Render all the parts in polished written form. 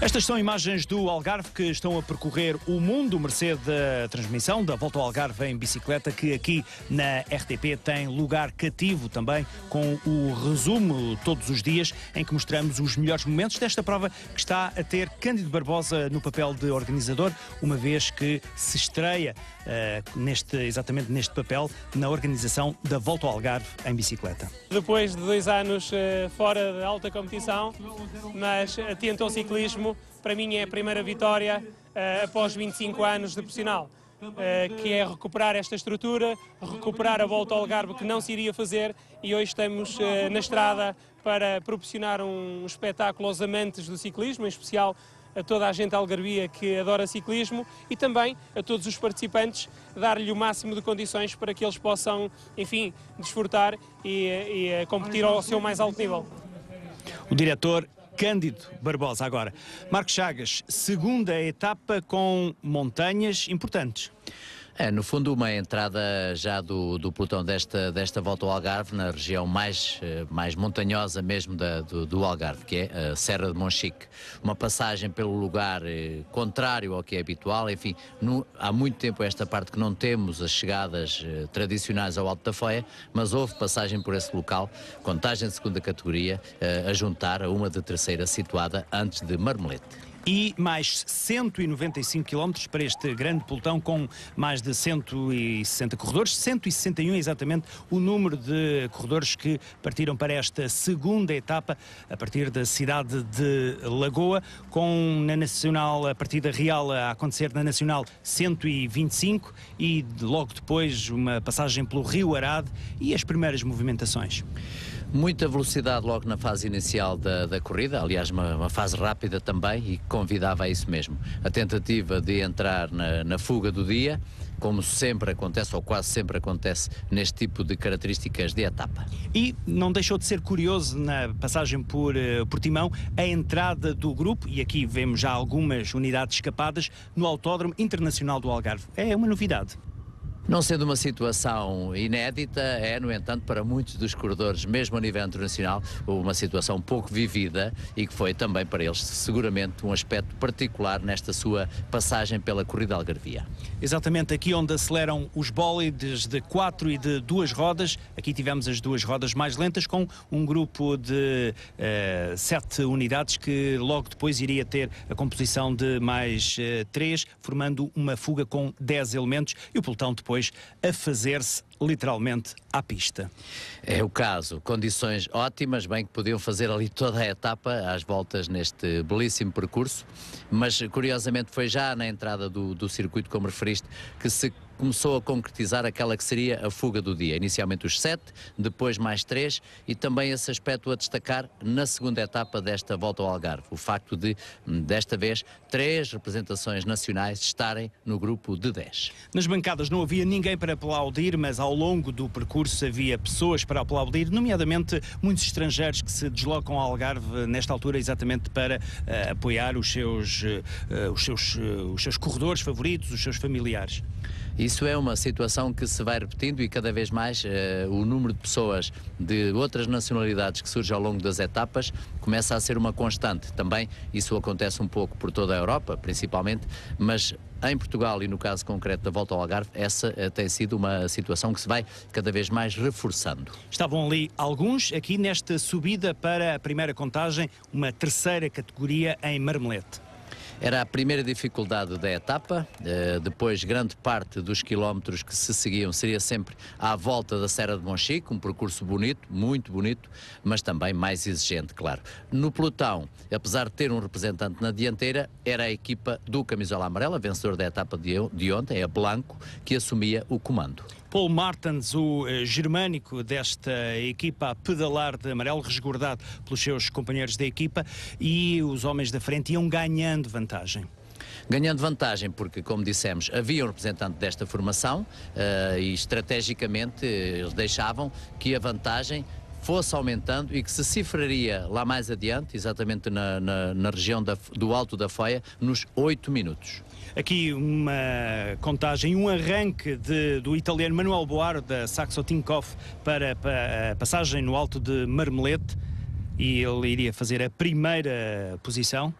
Estas são imagens do Algarve que estão a percorrer o mundo, mercê da transmissão da Volta ao Algarve em bicicleta, que aqui na RTP tem lugar cativo também, com o resumo todos os dias, em que mostramos os melhores momentos desta prova que está a ter Cândido Barbosa no papel de organizador, uma vez que se estreia exatamente neste papel na organização da Volta ao Algarve em bicicleta. Depois de 2 anos fora de alta competição, mas atento ao ciclismo, para mim é a primeira vitória após 25 anos de profissional, que é recuperar esta estrutura, recuperar a Volta ao Algarve que não se iria fazer, e hoje estamos na estrada para proporcionar um espetáculo aos amantes do ciclismo, em especial a toda a gente algarvia que adora ciclismo, e também a todos os participantes, dar-lhe o máximo de condições para que eles possam, enfim, desfrutar e competir ao seu mais alto nível. O diretor Cândido Barbosa agora. Marcos Chagas, segunda etapa com montanhas importantes. É, no fundo, uma entrada já do pelotão desta Volta ao Algarve, na região mais montanhosa mesmo do Algarve, que é a Serra de Monchique. Uma passagem pelo lugar contrário ao que é habitual. Enfim, há muito tempo esta parte que não temos as chegadas tradicionais ao Alto da Foia, mas houve passagem por esse local, contagem de segunda categoria, a juntar a uma de terceira situada antes de Marmelete. E mais 195 km para este grande pelotão com mais de 160 corredores, 161 exatamente o número de corredores que partiram para esta segunda etapa a partir da cidade de Lagoa, com na Nacional, a partida real a acontecer na Nacional 125 e logo depois uma passagem pelo Rio Arade e as primeiras movimentações. Muita velocidade logo na fase inicial da corrida, aliás uma fase rápida também, e convidava a isso mesmo. A tentativa de entrar na fuga do dia, como sempre acontece, ou quase sempre acontece, neste tipo de características de etapa. E não deixou de ser curioso na passagem por Portimão a entrada do grupo, e aqui vemos já algumas unidades escapadas, no Autódromo Internacional do Algarve. É uma novidade. Não sendo uma situação inédita, é, no entanto, para muitos dos corredores, mesmo a nível internacional, uma situação pouco vivida e que foi também para eles seguramente um aspecto particular nesta sua passagem pela corrida algarvia. Exatamente, aqui onde aceleram os bólides de 4 e de 2 rodas, aqui tivemos as 2 rodas mais lentas com um grupo de 7 unidades que logo depois iria ter a composição de mais 3, formando uma fuga com 10 elementos e o pelotão depois a fazer-se literalmente à pista. É o caso, condições ótimas, bem que podiam fazer ali toda a etapa às voltas neste belíssimo percurso, mas curiosamente foi já na entrada do circuito, como referiste, que se começou a concretizar aquela que seria a fuga do dia. Inicialmente os 7, depois mais 3 e também esse aspecto a destacar na segunda etapa desta Volta ao Algarve. O facto de, desta vez, 3 representações nacionais estarem no grupo de 10. Nas bancadas não havia ninguém para aplaudir, mas ao longo do percurso havia pessoas para aplaudir, nomeadamente muitos estrangeiros que se deslocam ao Algarve nesta altura exatamente para apoiar os seus corredores favoritos, os seus familiares. Isso é uma situação que se vai repetindo e cada vez mais o número de pessoas de outras nacionalidades que surge ao longo das etapas começa a ser uma constante. Também isso acontece um pouco por toda a Europa, principalmente, mas em Portugal e no caso concreto da Volta ao Algarve, essa tem sido uma situação que se vai cada vez mais reforçando. Estavam ali alguns, aqui nesta subida para a primeira contagem, uma terceira categoria em Marmelete. Era a primeira dificuldade da etapa, depois grande parte dos quilómetros que se seguiam seria sempre à volta da Serra de Monchique, um percurso bonito, muito bonito, mas também mais exigente, claro. No pelotão, apesar de ter um representante na dianteira, era a equipa do Camisola Amarela, vencedor da etapa de ontem, a Blanco, que assumia o comando. Paul Martens, o germânico desta equipa a pedalar de amarelo, resguardado pelos seus companheiros da equipa, e os homens da frente iam ganhando vantagem. Ganhando vantagem porque, como dissemos, havia um representante desta formação e estrategicamente eles deixavam que a vantagem fosse aumentando e que se cifraria lá mais adiante, exatamente na região do Alto da Foia, nos 8 minutos. Aqui uma contagem, um arranque do italiano Manuel Boar, da Saxo Tinkoff, para a passagem no Alto de Marmelete, e ele iria fazer a primeira posição.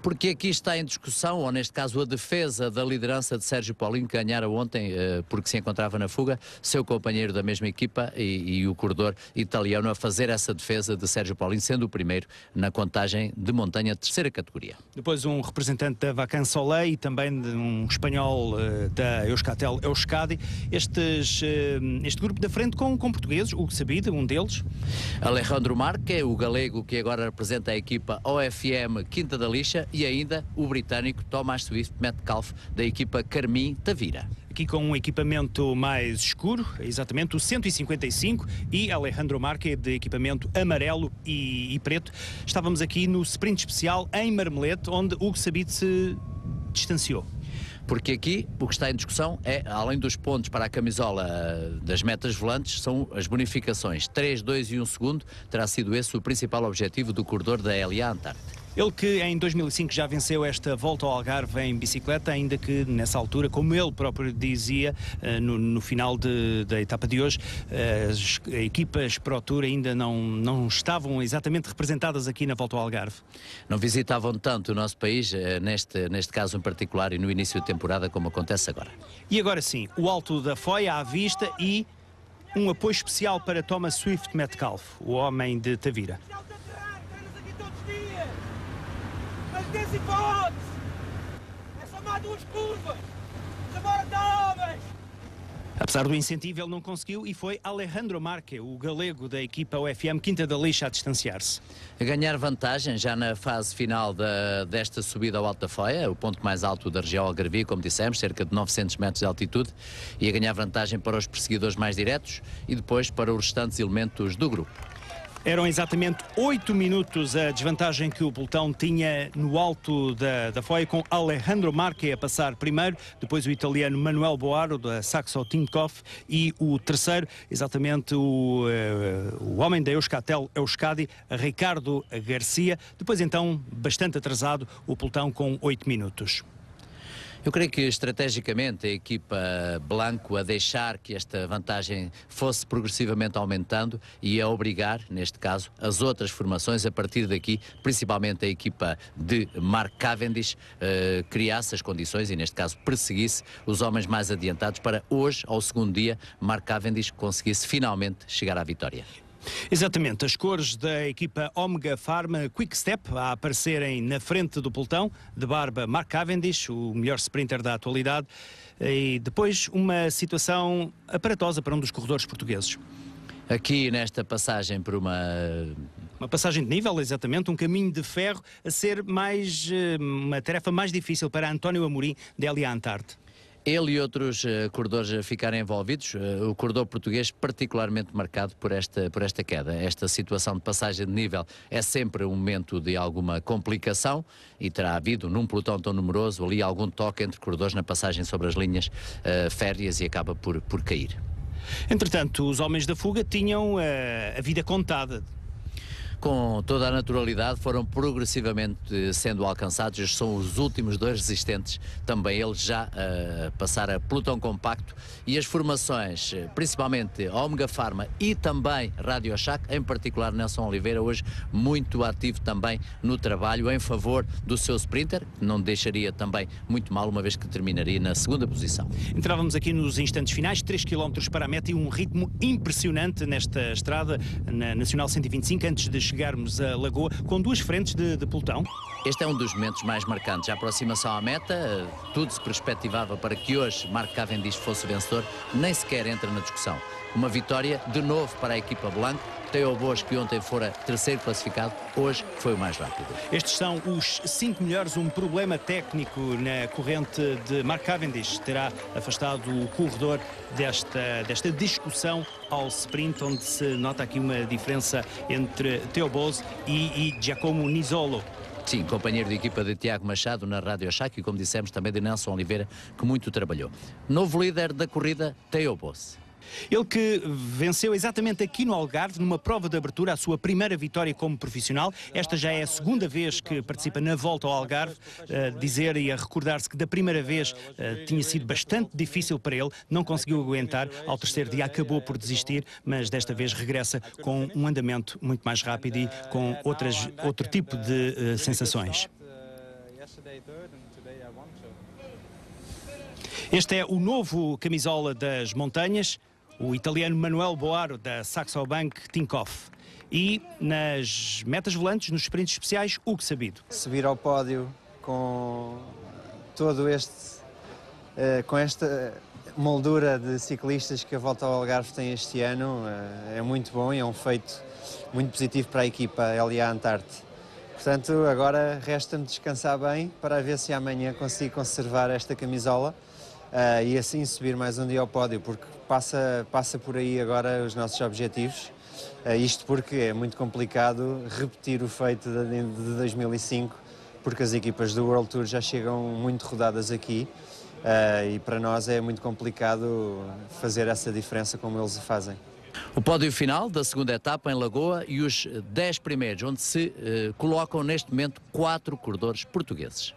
Porque aqui está em discussão, ou neste caso a defesa da liderança de Sérgio Paulinho, que ganhara ontem porque se encontrava na fuga, seu companheiro da mesma equipa e o corredor italiano a fazer essa defesa de Sérgio Paulinho, sendo o primeiro na contagem de montanha de terceira categoria. Depois um representante da Vacan Soleil e também de um espanhol da Euskaltel Euskadi. Este grupo da frente com portugueses, Hugo Sabide, um deles. Alejandro Marque, o galego que agora representa a equipa OFM Quinta da Lixa, e ainda o britânico Thomas Swift Metcalf da equipa Carmin Tavira. Aqui com um equipamento mais escuro, exatamente o 155, e Alejandro Marque de equipamento amarelo e preto. Estávamos aqui no sprint especial em Marmelete, onde Hugo Sabide se distanciou. Porque aqui o que está em discussão é, além dos pontos para a camisola das metas volantes, são as bonificações. 3, 2 e 1 segundo terá sido esse o principal objetivo do corredor da LA Antártida. Ele que em 2005 já venceu esta volta ao Algarve em bicicleta, ainda que nessa altura, como ele próprio dizia, no final da etapa de hoje, as equipas Pro Tour ainda não estavam exatamente representadas aqui na volta ao Algarve. Não visitavam tanto o nosso país, neste caso em particular, e no início de temporada, como acontece agora. E agora sim, o Alto da Foia à vista e um apoio especial para Thomas Swift Metcalf, o homem de Tavira. Desce pontos! É só mais 2 curvas! Agora dá, homens! Apesar do incentivo, ele não conseguiu e foi Alejandro Marque, o galego da equipa UFM Quinta da Lixa, a distanciar-se. A ganhar vantagem já na fase final desta subida ao Alto da Foia, o ponto mais alto da região algarvia, como dissemos, cerca de 900 metros de altitude, e a ganhar vantagem para os perseguidores mais diretos e depois para os restantes elementos do grupo. Eram exatamente 8 minutos a desvantagem que o pelotão tinha no alto da Foia, com Alejandro Marque a passar primeiro, depois o italiano Manuel Boaro da Saxo Tinkoff e o terceiro, exatamente o homem da Euskaltel Euskadi, Ricardo Garcia. Depois então, bastante atrasado, o pelotão com 8 minutos. Eu creio que estrategicamente a equipa Blanco a deixar que esta vantagem fosse progressivamente aumentando e a obrigar, neste caso, as outras formações a partir daqui, principalmente a equipa de Mark Cavendish, criasse as condições e neste caso perseguisse os homens mais adiantados para hoje, ao segundo dia, Mark Cavendish conseguisse finalmente chegar à vitória. Exatamente, as cores da equipa Omega Pharma Quick Step a aparecerem na frente do pelotão, de barba Mark Cavendish, o melhor sprinter da atualidade, e depois uma situação aparatosa para um dos corredores portugueses. Aqui nesta passagem por uma passagem de nível, exatamente, um caminho de ferro a ser uma tarefa mais difícil para António Amorim, da LA Antártida. Ele e outros corredores a ficarem envolvidos, o corredor português particularmente marcado por esta queda. Esta situação de passagem de nível é sempre um momento de alguma complicação e terá havido, num pelotão tão numeroso, ali algum toque entre corredores na passagem sobre as linhas férreas e acaba por cair. Entretanto, os homens da fuga tinham a vida contada. Com toda a naturalidade foram progressivamente sendo alcançados. Estes são os últimos 2 resistentes, também eles já a passar a pelotão compacto, e as formações, principalmente Omega Pharma e também Radio Shack, em particular Nelson Oliveira, hoje muito ativo também no trabalho em favor do seu sprinter, não deixaria também muito mal, uma vez que terminaria na segunda posição. Entrávamos aqui nos instantes finais, 3 km para a meta e um ritmo impressionante nesta estrada, na Nacional 125, antes de chegarmos à Lagoa, com 2 frentes de pelotão. Este é um dos momentos mais marcantes. A aproximação à meta, tudo se perspectivava para que hoje Mark Cavendish fosse vencedor, nem sequer entra na discussão. Uma vitória de novo para a equipa Blanco. Teo Boas, que ontem fora terceiro classificado, hoje foi o mais rápido. Estes são os 5 melhores. Um problema técnico na corrente de Mark Cavendish terá afastado o corredor desta discussão ao sprint, onde se nota aqui uma diferença entre Teo Boas e Giacomo Nizzolo. Sim, companheiro de equipa de Tiago Machado na Radio Shack e, como dissemos, também de Nelson Oliveira, que muito trabalhou. Novo líder da corrida, Teo Boas. Ele que venceu exatamente aqui no Algarve, numa prova de abertura, a sua primeira vitória como profissional. Esta já é a segunda vez que participa na volta ao Algarve. Dizer e a recordar-se que da primeira vez tinha sido bastante difícil para ele, não conseguiu aguentar, ao terceiro dia acabou por desistir, mas desta vez regressa com um andamento muito mais rápido e com outro tipo de sensações. Este é o novo camisola das montanhas, o italiano Manuel Boaro, da Saxo Bank Tinkoff. E nas metas volantes, nos sprints especiais, Hugo Sabido. Subir ao pódio com todo com esta moldura de ciclistas que a Volta ao Algarve tem este ano é muito bom e é um feito muito positivo para a equipa LA Antarte. Portanto, agora resta-me descansar bem para ver se amanhã consigo conservar esta camisola e assim subir mais um dia ao pódio, porque passa por aí agora os nossos objetivos. Isto porque é muito complicado repetir o feito de 2005, porque as equipas do World Tour já chegam muito rodadas aqui e para nós é muito complicado fazer essa diferença como eles fazem. O pódio final da segunda etapa em Lagoa e os 10 primeiros, onde se colocam neste momento 4 corredores portugueses.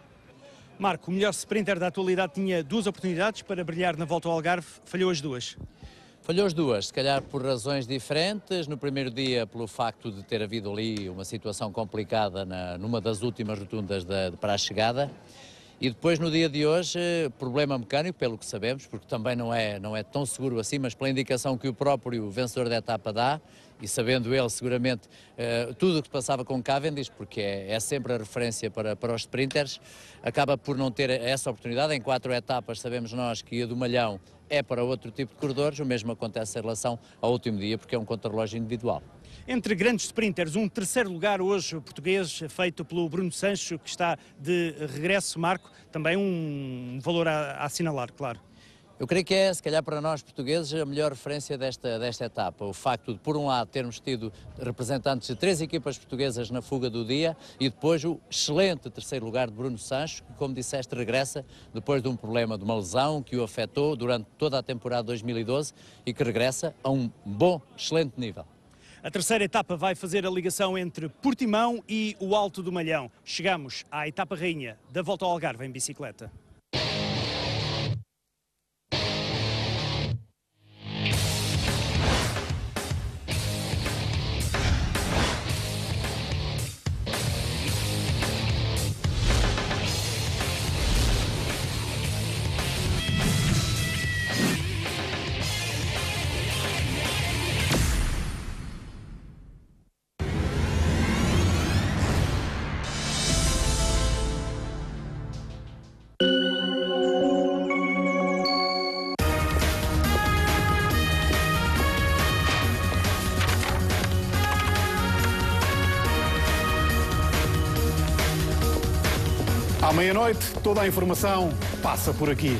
Marco, o melhor sprinter da atualidade tinha 2 oportunidades para brilhar na Volta ao Algarve, falhou as 2. Falhou as 2, se calhar por razões diferentes. No primeiro dia, pelo facto de ter havido ali uma situação complicada numa das últimas rotundas para a chegada. E depois, no dia de hoje, problema mecânico, pelo que sabemos, porque também não é tão seguro assim, mas pela indicação que o próprio vencedor da etapa dá, e sabendo ele seguramente tudo o que se passava com Cavendish, porque é sempre a referência para os sprinters, acaba por não ter essa oportunidade. Em 4 etapas sabemos nós que a do Malhão é para outro tipo de corredores, o mesmo acontece em relação ao último dia, porque é um contrarrelógio individual. Entre grandes sprinters, um terceiro lugar hoje português, feito pelo Bruno Sancho, que está de regresso, Marco, também um valor a assinalar, claro. Eu creio que é, se calhar para nós portugueses, a melhor referência desta etapa. O facto de, por um lado, termos tido representantes de 3 equipas portuguesas na fuga do dia e depois o excelente terceiro lugar de Bruno Sancho, que, como disseste, regressa depois de um problema, de uma lesão que o afetou durante toda a temporada 2012 e que regressa a um bom, excelente nível. A terceira etapa vai fazer a ligação entre Portimão e o Alto do Malhão. Chegamos à etapa rainha da Volta ao Algarve em bicicleta. À meia-noite, toda a informação passa por aqui.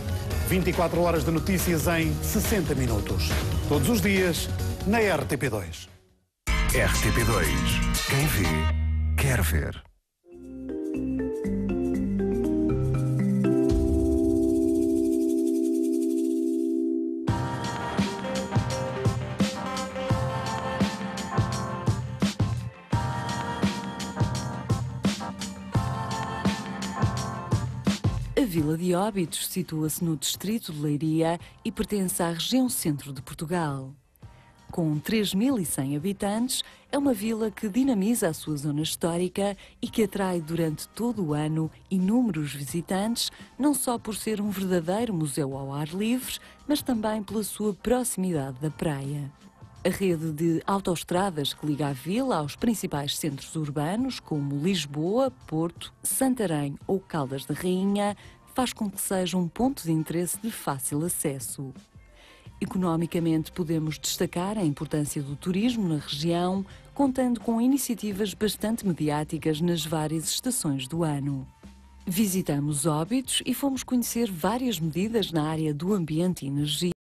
24 horas de notícias em 60 minutos. Todos os dias, na RTP2. RTP2. Quem vê, quer ver. A Vila de Óbidos situa-se no distrito de Leiria e pertence à região centro de Portugal. Com 3.100 habitantes, é uma vila que dinamiza a sua zona histórica e que atrai durante todo o ano inúmeros visitantes, não só por ser um verdadeiro museu ao ar livre, mas também pela sua proximidade da praia. A rede de autoestradas que liga a vila aos principais centros urbanos, como Lisboa, Porto, Santarém ou Caldas da Rainha, faz com que seja um ponto de interesse de fácil acesso. Economicamente, podemos destacar a importância do turismo na região, contando com iniciativas bastante mediáticas nas várias estações do ano. Visitamos Óbidos e fomos conhecer várias medidas na área do ambiente e energia.